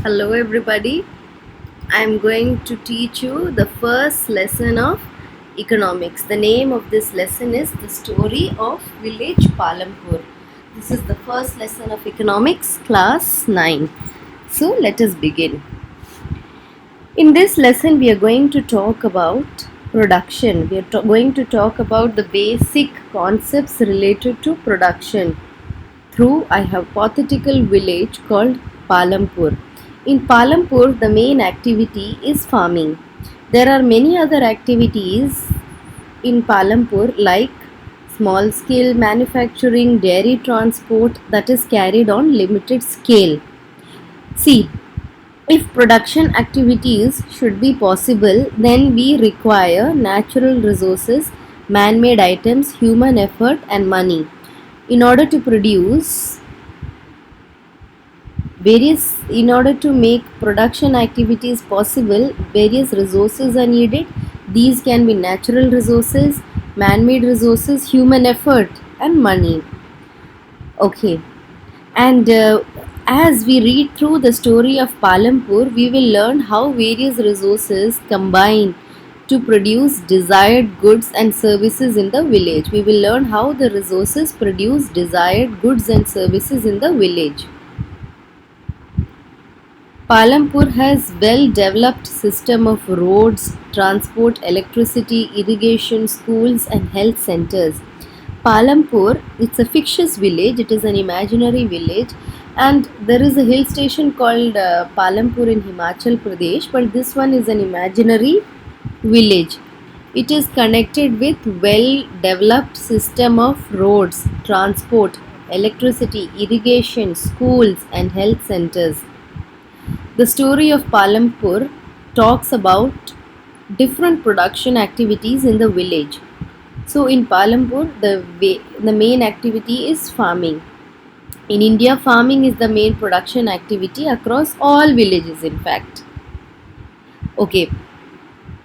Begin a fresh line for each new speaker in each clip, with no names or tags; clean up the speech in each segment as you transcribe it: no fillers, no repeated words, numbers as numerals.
Hello, everybody. I'm going to teach you the first lesson of economics. The name of this lesson is The Story of Village Palampur. This is the first lesson of economics, class 9. So, let us begin. In this lesson, we are going to talk about production. We are going to talk about the basic concepts related to production through a hypothetical village called Palampur. In Palampur, the main activity is farming. There are many other activities in Palampur like small scale manufacturing, dairy transport that is carried on limited scale. See, if production activities should be possible, then we require natural resources, man made items, human effort, and money. In order to produce in order to make production activities possible, various resources are needed. These can be natural resources, man-made resources, human effort, and money. Okay, and as we read through the story of Palampur, we will learn how various resources combine to produce desired goods and services in the village. We will learn how the resources produce desired goods and services in the village. Palampur has well-developed system of roads, transport, electricity, irrigation, schools and health centers. Palampur, it's a fictitious village, it is an imaginary village, and there is a hill station called Palampur in Himachal Pradesh, but this one is an imaginary village. It is connected with well-developed system of roads, transport, electricity, irrigation, schools and health centers. The story of Palampur talks about different production activities in the village. So in Palampur, the main activity is farming. In India, farming is the main production activity across all villages, in fact. Okay,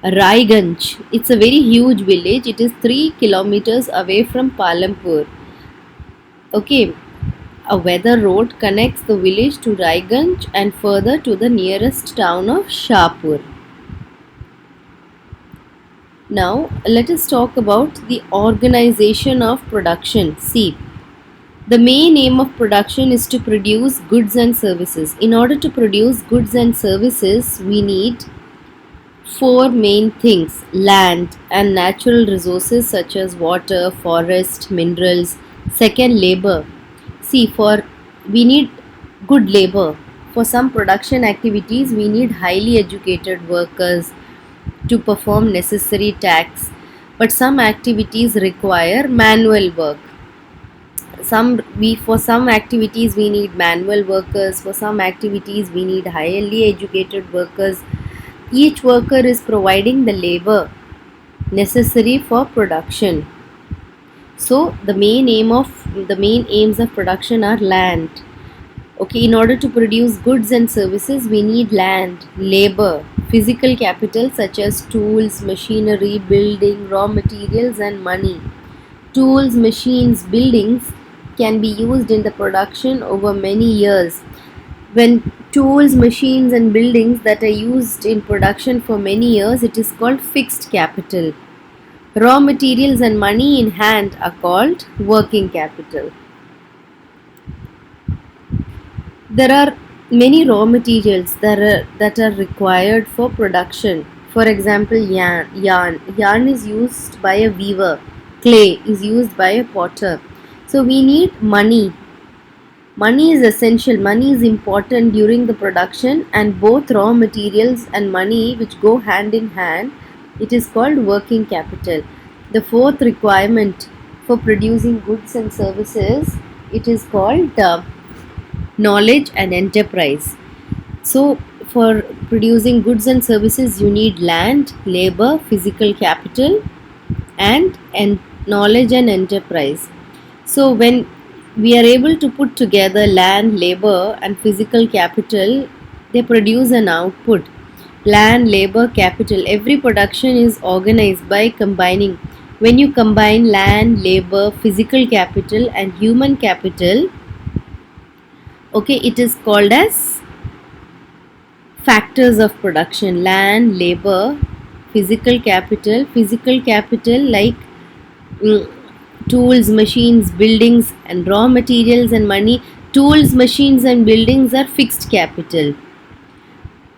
Raiganj. It's a very huge village. It is 3 kilometers away from Palampur. Okay, a weather road connects the village to Raiganj and further to the nearest town of Shahpur. Now, let us talk about the organization of production. See, the main aim of production is to produce goods and services. In order to produce goods and services, we need four main things: land and natural resources such as water, forest, minerals. Second, labor. See, for we need good labor. For some production activities, we need highly educated workers to perform necessary tasks, but some activities require manual work. For some activities we need manual workers, for some activities we need highly educated workers. Each worker is providing the labor necessary for production. So the main aims of production are land. Okay, in order to produce goods and services, we need land, labor, physical capital such as tools, machinery, building, raw materials, and money. Tools, machines, buildings can be used in the production over many years. When tools, machines, and buildings that are used in production for many years, it is called fixed capital. Raw materials and money in hand are called working capital. There are many raw materials that are required for production. For example, yarn is used by a weaver, clay is used by a potter. So we need money. Money is essential, money is important during the production, and both raw materials and money which go hand in hand, it is called working capital. The fourth requirement for producing goods and services, it is called knowledge and enterprise. So, for producing goods and services, you need land, labor, physical capital, and knowledge and enterprise. So, when we are able to put together land, labor, and physical capital, they produce an output. Land, labor, capital. Every production is organized by combining. When you combine land, labor, physical capital, and human capital, okay, it is called as Factors of production: land, labor, physical capital like mm, tools, machines, buildings, and raw materials and money. Tools, machines, and buildings are fixed capital.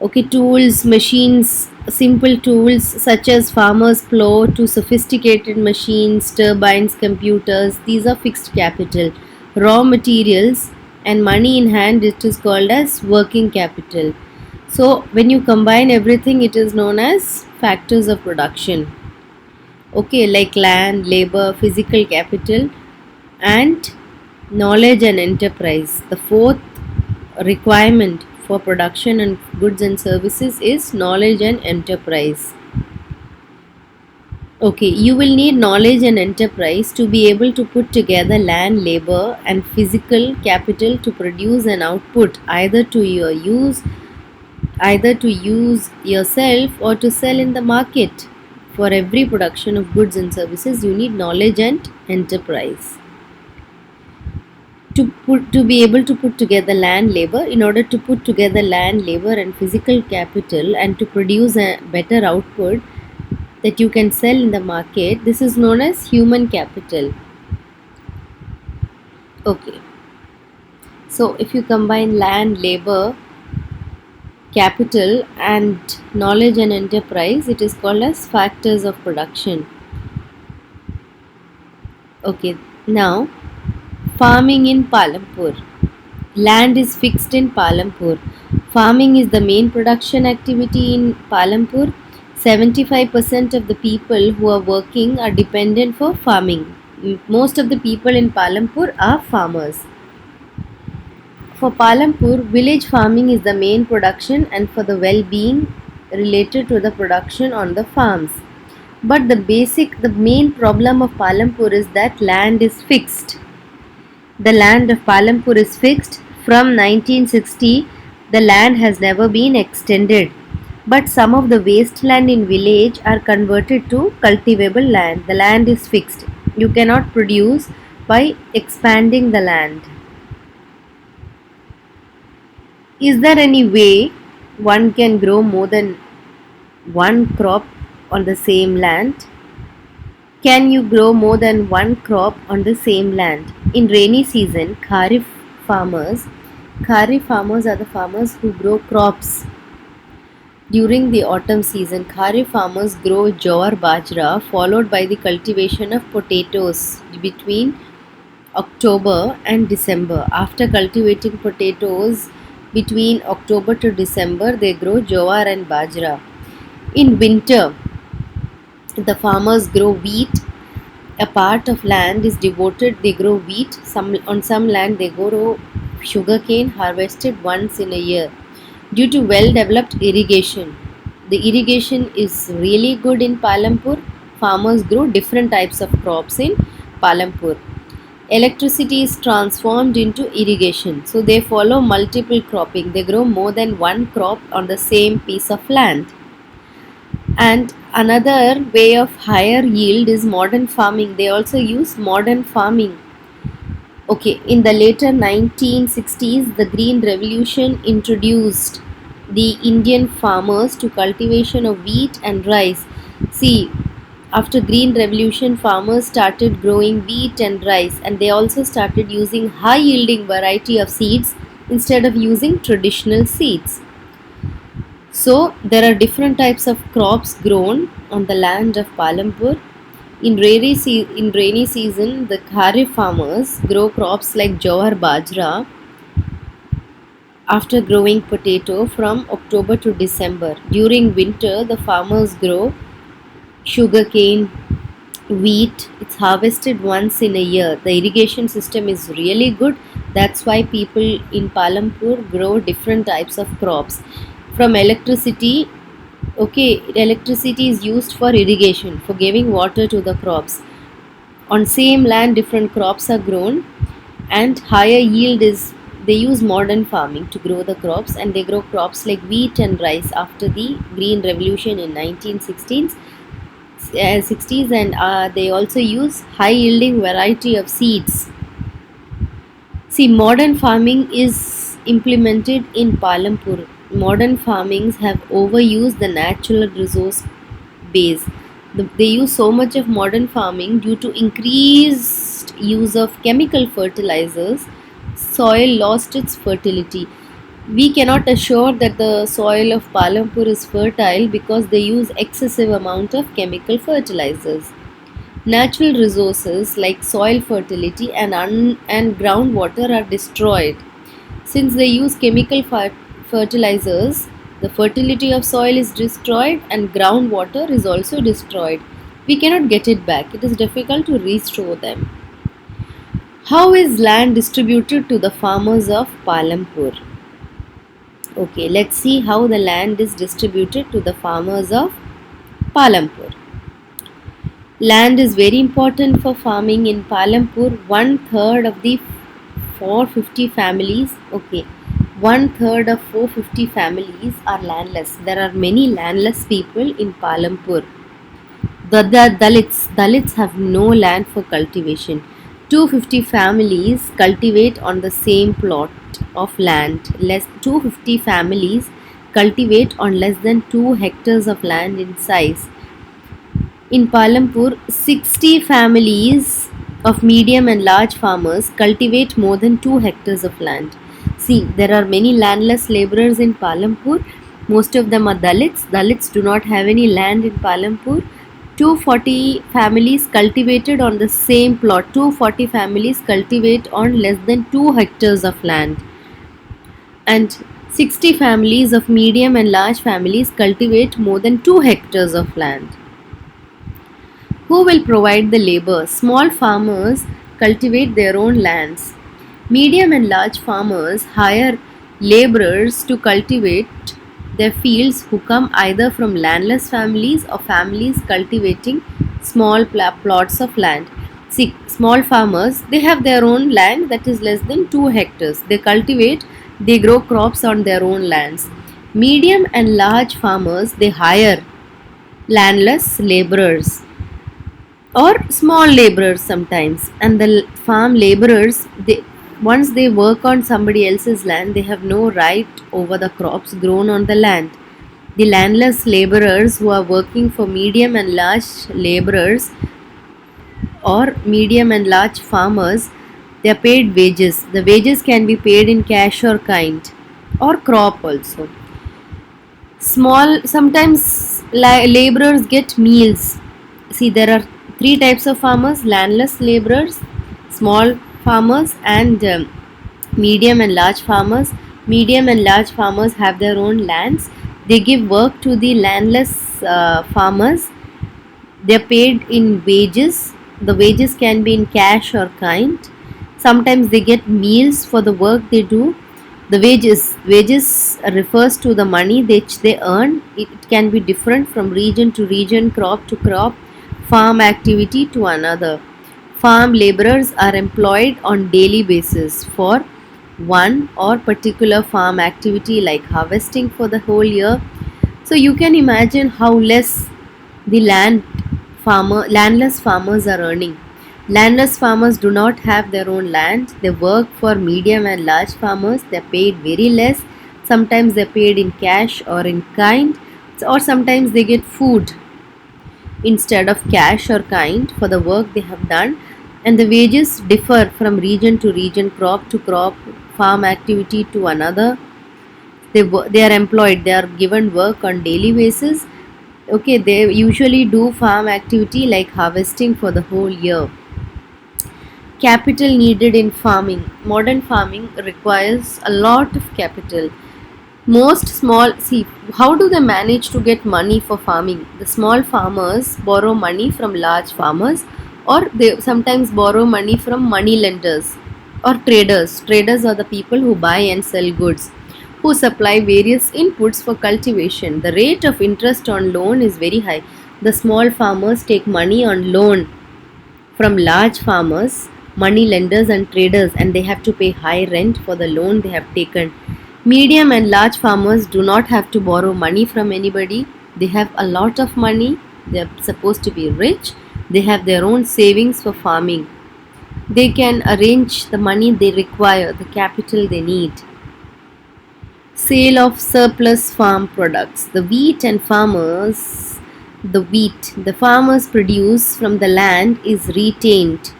Okay, tools, machines, simple tools such as farmers' plow to sophisticated machines, turbines, computers, these are fixed capital. Raw materials and money in hand, it is called as working capital. So, when you combine everything, it is known as factors of production. Okay, like land, labor, physical capital, and knowledge and enterprise. The fourth requirement for production and goods and services is knowledge and enterprise. Okay, you will need knowledge and enterprise to be able to put together land, labor, and physical capital to produce an output either to use yourself or to sell in the market. For every production of goods and services, you need knowledge and enterprise. To be able to put together land, labor, in order to put together land, labor, and physical capital, and to produce a better output that you can sell in the market, this is known as human capital. Okay, so if you combine land, labor, capital, and knowledge and enterprise, it is called as factors of production. Okay, now farming in Palampur. Land is fixed in Palampur. Farming is the main production activity in Palampur. 75% of the people who are working are dependent for farming. Most of the people in Palampur are farmers. For Palampur, village farming is the main production and for the well-being related to the production on the farms. But the main problem of Palampur is that land is fixed. The land of Palampur is fixed. From 1960, the land has never been extended. But some of the wasteland in village are converted to cultivable land. The land is fixed. You cannot produce by expanding the land. Is there any way one can grow more than one crop on the same land? Can you grow more than one crop on the same land? In rainy season, Kharif farmers are the farmers who grow crops. During the autumn season, Kharif farmers grow jowar bajra followed by the cultivation of potatoes between October and December. After cultivating potatoes between October to December, they grow jowar and bajra. In winter, the farmers grow wheat. A part of land is devoted, they grow wheat. On some land, they grow sugarcane harvested once in a year. Due to well developed irrigation, the irrigation is really good in Palampur. Farmers grow different types of crops in Palampur. Electricity is transformed into irrigation, so they follow multiple cropping. They grow more than one crop on the same piece of land. And another way of higher yield is modern farming. They also use modern farming. Okay, in the later 1960s, the Green Revolution introduced the Indian farmers to cultivation of wheat and rice. See, after Green Revolution, farmers started growing wheat and rice, and they also started using high yielding variety of seeds instead of using traditional seeds. So there are different types of crops grown on the land of Palampur. In rainy season, the Kharif farmers grow crops like jowar bajra after growing potato from October to December. During winter, the farmers grow sugarcane, wheat. It's harvested once in a year. The irrigation system is really good. That's why people in Palampur grow different types of crops. From electricity, okay, electricity is used for irrigation, for giving water to the crops. On same land, different crops are grown, and higher yield is they use modern farming to grow the crops, and they grow crops like wheat and rice after the Green Revolution in 1960s. 60s, and they also use high yielding variety of seeds. See, modern farming is implemented in Palampur. modern farmings have overused the natural resource base. They use so much of modern farming due to increased use of chemical fertilizers. Soil lost its fertility. We cannot assure that the soil of Palampur is fertile because they use excessive amount of chemical fertilizers. Natural resources like soil fertility and groundwater are destroyed. Since they use chemical fertilizers, the fertility of soil is destroyed and groundwater is also destroyed. We cannot get it back. It is difficult to restore them. How is land distributed to the farmers of Palampur? Okay, let's see how the land is distributed to the farmers of Palampur. Land is very important for farming in Palampur. One third of the 450 families, okay, one third of 450 families are landless. There are many landless people in Palampur. Dalits have no land for cultivation. 250 families cultivate on the same plot of land. 250 families cultivate on less than 2 hectares of land in size. In Palampur, 60 families of medium and large farmers cultivate more than 2 hectares of land. See, there are many landless laborers in Palampur. Most of them are Dalits. Dalits do not have any land in Palampur. 240 families cultivated on the same plot. 240 families cultivate on less than 2 hectares of land. And 60 families of medium and large families cultivate more than 2 hectares of land. Who will provide the labor? Small farmers cultivate their own lands. Medium and large farmers hire laborers to cultivate their fields who come either from landless families or families cultivating small plots of land. See, small farmers, they have their own land that is less than 2 hectares. They cultivate, they grow crops on their own lands. Medium and large farmers, they hire landless laborers or small laborers sometimes, and the farm laborers, they once they work on somebody else's land, they have no right over the crops grown on the land. The landless laborers who are working for medium and large laborers or medium and large farmers, they are paid wages. The wages can be paid in cash or kind or crop also. Small sometimes laborers get meals. See, there are three types of farmers: landless laborers, small farmers, and medium and large farmers. Medium and large farmers have their own lands. They give work to the landless farmers. They are paid in wages. The wages can be in cash or kind. Sometimes they get meals for the work they do. The wages refers to the money which they earn. It can be different from region to region, crop to crop, farm activity to another. Farm laborers are employed on daily basis for one or particular farm activity like harvesting for the whole year. So you can imagine how less the landless farmers are earning. Landless farmers do not have their own land. They work for medium and large farmers. They are paid very less. Sometimes they are paid in cash or in kind, or sometimes they get food instead of cash or kind for the work they have done. And the wages differ from region to region, crop to crop, farm activity to another. They are employed. They are given work on daily basis. Okay, they usually do farm activity like harvesting for the whole year. Capital needed in farming. Modern farming requires a lot of capital. Most small, see, how do they manage to get money for farming? The small farmers borrow money from large farmers, or they sometimes borrow money from money lenders or traders. Traders are the people who buy and sell goods, who supply various inputs for cultivation. The rate of interest on loan is very high. The small farmers take money on loan from large farmers, money lenders, and traders, and they have to pay high rent for the loan they have taken. Medium and large farmers do not have to borrow money from anybody. They have a lot of money. They are supposed to be rich. They have their own savings for farming. They can arrange the money they require, the capital they need. Sale of surplus farm products. The wheat the farmers produce from the land is retained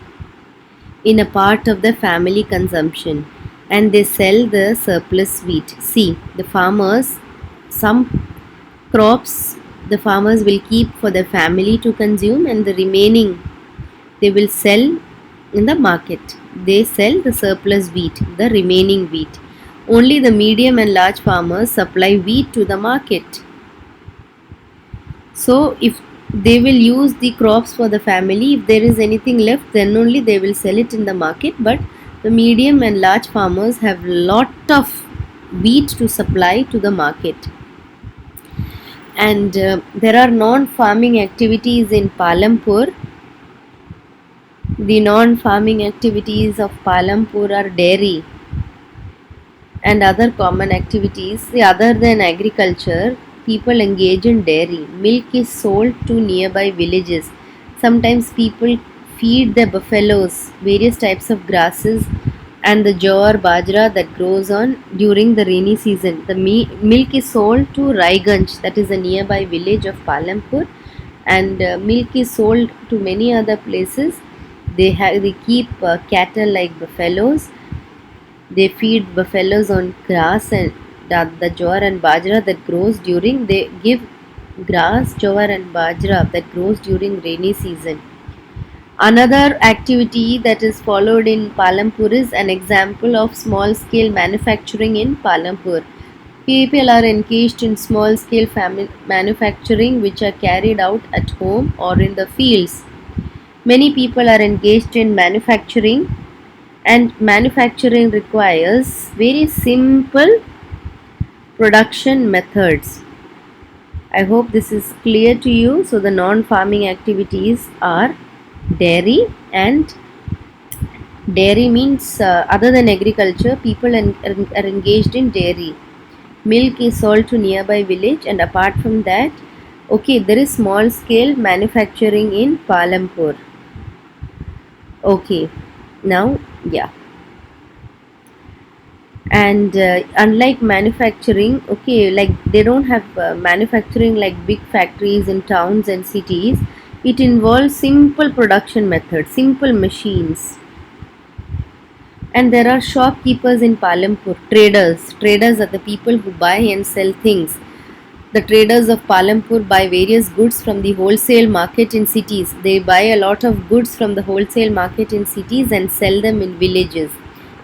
in a part of the family consumption, and they sell the surplus wheat. See, some crops the farmers will keep for their family to consume, and the remaining they will sell in the market. They sell the surplus wheat, the remaining wheat. Only the medium and large farmers supply wheat to the market. So, if they will use the crops for the family, if there is anything left, then only they will sell it in the market. But the medium and large farmers have lot of wheat to supply to the market. And there are non-farming activities in Palampur. The non-farming activities of Palampur are dairy and other common activities. Other than agriculture, people engage in dairy. Milk is sold to nearby villages. Sometimes people feed their buffaloes various types of grasses and the jowar bajra that grows on during the rainy season. The milk is sold to Raiganj, that is a nearby village of Palampur, and milk is sold to many other places. They keep cattle like buffaloes. They feed buffaloes on grass and the jowar and bajra that grows during. They give grass, jowar and bajra that grows during rainy season. Another activity that is followed in Palampur is an example of small scale manufacturing in Palampur. People are engaged in small scale manufacturing which are carried out at home or in the fields. Many people are engaged in manufacturing, and manufacturing requires very simple production methods. I hope this is clear to you. So, the non farming activities are dairy, and dairy means other than agriculture, people are engaged in dairy. Milk is sold to nearby village, and apart from that, okay, there is small scale manufacturing in Palampur. Okay, now, yeah. And unlike manufacturing, okay, like they don't have manufacturing like big factories in towns and cities. It involves simple production methods, simple machines. And there are shopkeepers in Palampur, traders are the people who buy and sell things. The traders of Palampur buy various goods from the wholesale market in cities. They buy a lot of goods from the wholesale market in cities and sell them in villages.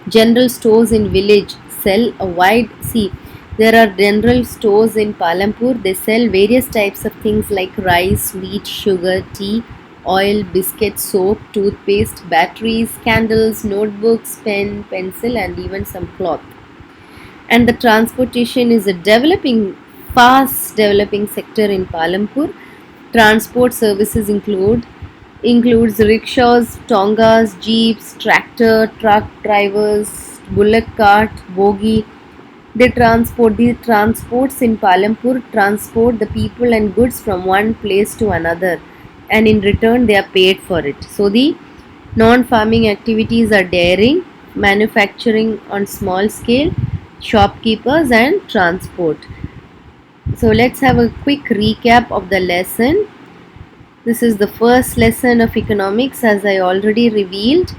General stores in village sell a wide see. There are general stores in Palampur. They sell various types of things like rice, wheat, sugar, tea, oil, biscuits, soap, toothpaste, batteries, candles, notebooks, pen, pencil, and even some cloth. And the transportation is a fast developing sector in Palampur. Transport services includes rickshaws, tongas, jeeps, tractor, truck drivers, bullock cart, bogie. The transports in Palampur transport the people and goods from one place to another, and in return they are paid for it. So the non-farming activities are dairying, manufacturing on small scale, shopkeepers, and transport. So let's have a quick recap of the lesson. This is the first lesson of economics, as I already revealed.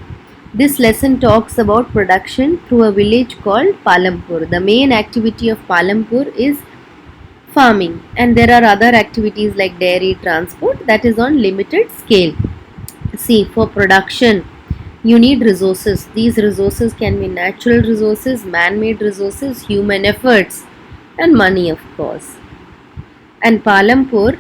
This lesson talks about production through a village called Palampur. The main activity of Palampur is farming, and there are other activities like dairy, transport, that is on limited scale. See, for production, you need resources. These resources can be natural resources, man made resources, human efforts, and money, of course. And Palampur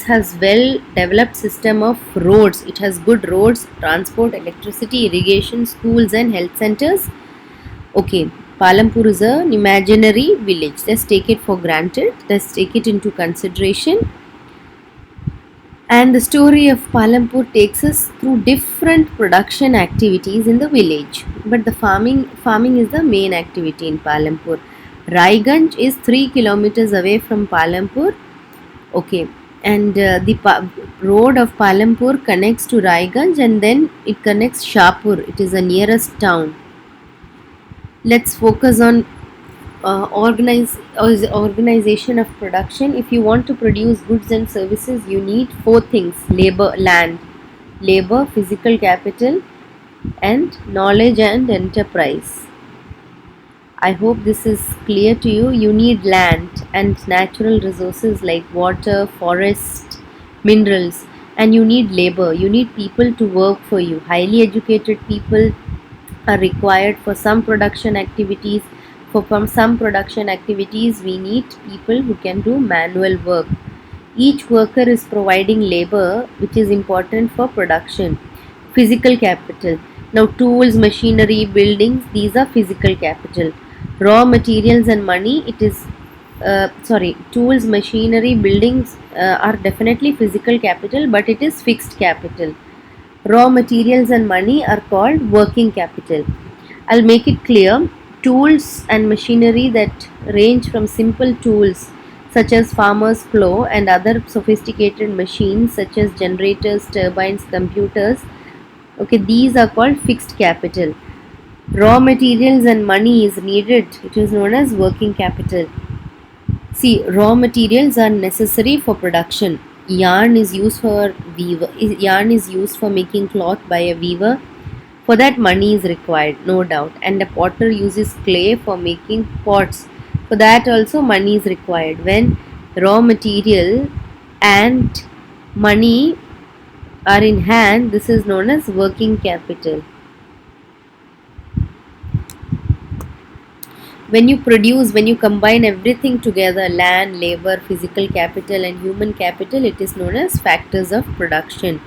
has well developed system of roads. It has good roads, transport, electricity, irrigation, schools, and health centers. Okay, Palampur is an imaginary village. Let's take it for granted. Let's take it into consideration. And the story of Palampur takes us through different production activities in the village. But the farming is the main activity in Palampur. Raiganj is 3 kilometers away from Palampur. Okay, and the road of Palampur connects to Raiganj, and then it connects Shapur. It is the nearest town. Let's focus on organization of production. If you want to produce goods and services, you need four things: labor, land, labor, physical capital, and knowledge and enterprise. I hope this is clear to you. You need land and natural resources like water, forest, minerals, and you need labor. You need people to work for you. Highly educated people are required for some production activities. For from some production activities, we need people who can do manual work. Each worker is providing labor, which is important for production. Physical capital. Now, tools, machinery, buildings, these are physical capital. Raw materials and money, tools, machinery, buildings are definitely physical capital, but it is fixed capital. Raw materials and money are called working capital. I'll make it clear. Tools and machinery that range from simple tools such as farmer's plow and other sophisticated machines such as generators, turbines, computers. Okay, these are called fixed capital. Raw materials and money is needed. It is known as working capital. See, raw materials are necessary for production. Yarn is used for making cloth by a weaver. For that, money is required, no doubt. And a potter uses clay for making pots. For that, also, money is required. When raw material and money are in hand, this is known as working capital. When you combine everything together, land, labor, physical capital, and human capital, it is known as factors of production.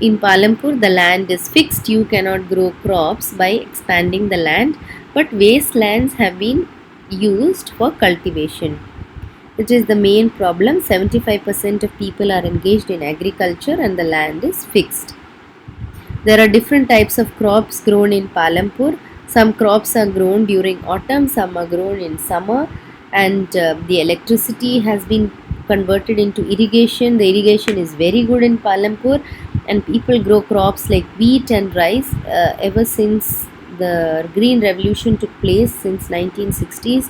In Palampur, the land is fixed. You cannot grow crops by expanding the land, but wastelands have been used for cultivation. It is the main problem. 75% of people are engaged in agriculture and the land is fixed. There are different types of crops grown in Palampur. Some crops are grown during autumn, some are grown in summer, and the electricity has been converted into irrigation. The irrigation is very good in Palampur, and people grow crops like wheat and rice ever since the Green Revolution took place since 1960s.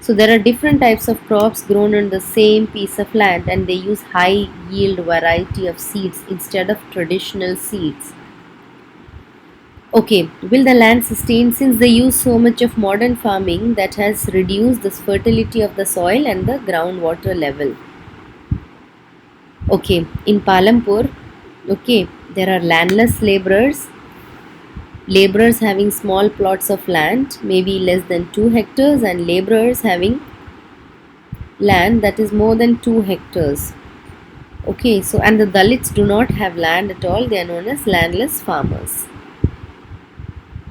So there are different types of crops grown on the same piece of land, and they use high yield variety of seeds instead of traditional seeds. Okay, will the land sustain since they use so much of modern farming that has reduced the fertility of the soil and the groundwater level? Okay, in Palampur, okay, there are landless laborers having small plots of land, maybe less than 2 hectares, and laborers having land that is more than 2 hectares. Okay, so and the Dalits do not have land at all, they are known as landless farmers.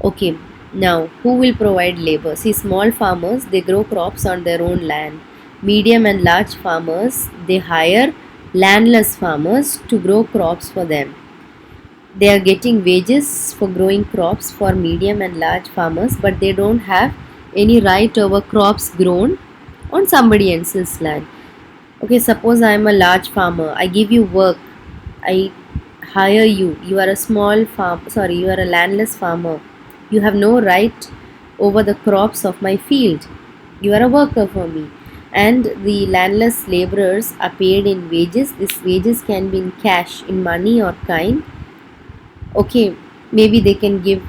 Okay, now who will provide labor? See, small farmers they grow crops on their own land. Medium and large farmers they hire landless farmers to grow crops for them. They are getting wages for growing crops for medium and large farmers, but they don't have any right over crops grown on somebody else's land. Okay, suppose I am a large farmer. I give you work. I hire you. You are a you are a landless farmer. You have no right over the crops of my field. You are a worker for me. And the landless laborers are paid in wages. These wages can be in cash, in money or kind. Okay, maybe they can give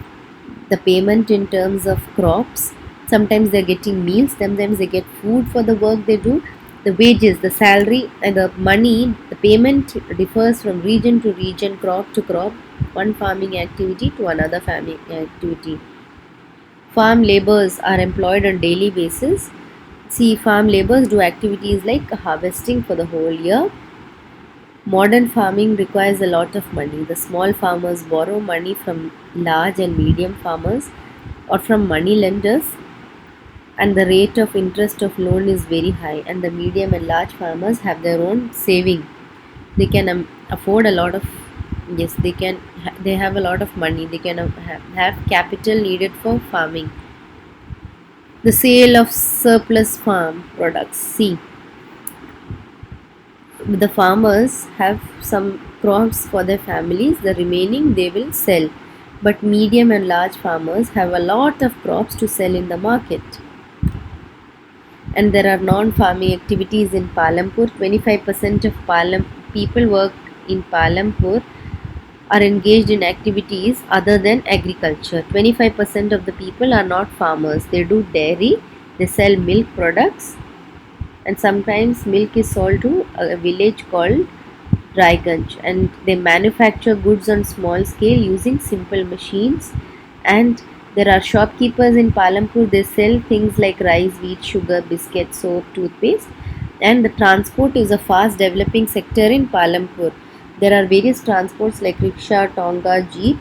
the payment in terms of crops. Sometimes they're getting meals, sometimes they get food for the work they do. The wages, the salary, and the money, the payment differs from region to region, crop to crop, one farming activity to another farming activity. Farm laborers are employed on daily basis. See, farm laborers do activities like harvesting for the whole year. Modern farming requires a lot of money. The small farmers borrow money from large and medium farmers or from money lenders, and the rate of interest of loan is very high, and the medium and large farmers have their own saving. They can afford a lot of, yes, they have a lot of money. They can have capital needed for farming. The sale of surplus farm products. See, the farmers have some crops for their families, the remaining they will sell. But medium and large farmers have a lot of crops to sell in the market. And there are non-farming activities in Palampur. 25% of people work in Palampur are engaged in activities other than agriculture. 25% of the people are not farmers. They do dairy, they sell milk products, and sometimes milk is sold to a village called Raiganj, and they manufacture goods on small scale using simple machines. And there are shopkeepers in Palampur. They sell things like rice, wheat, sugar, biscuits, soap, toothpaste. And the transport is a fast developing sector in Palampur. There are various transports like rickshaw, tonga, jeep,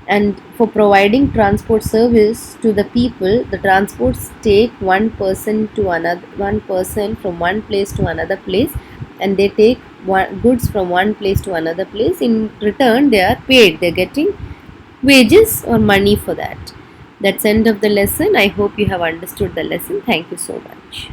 and for providing transport service to the people, the transports take one person from one place to another place, and they take goods from one place to another place. In return, they are paid. They're getting wages or money for that. That's end of the lesson. I hope you have understood the lesson. Thank you so much.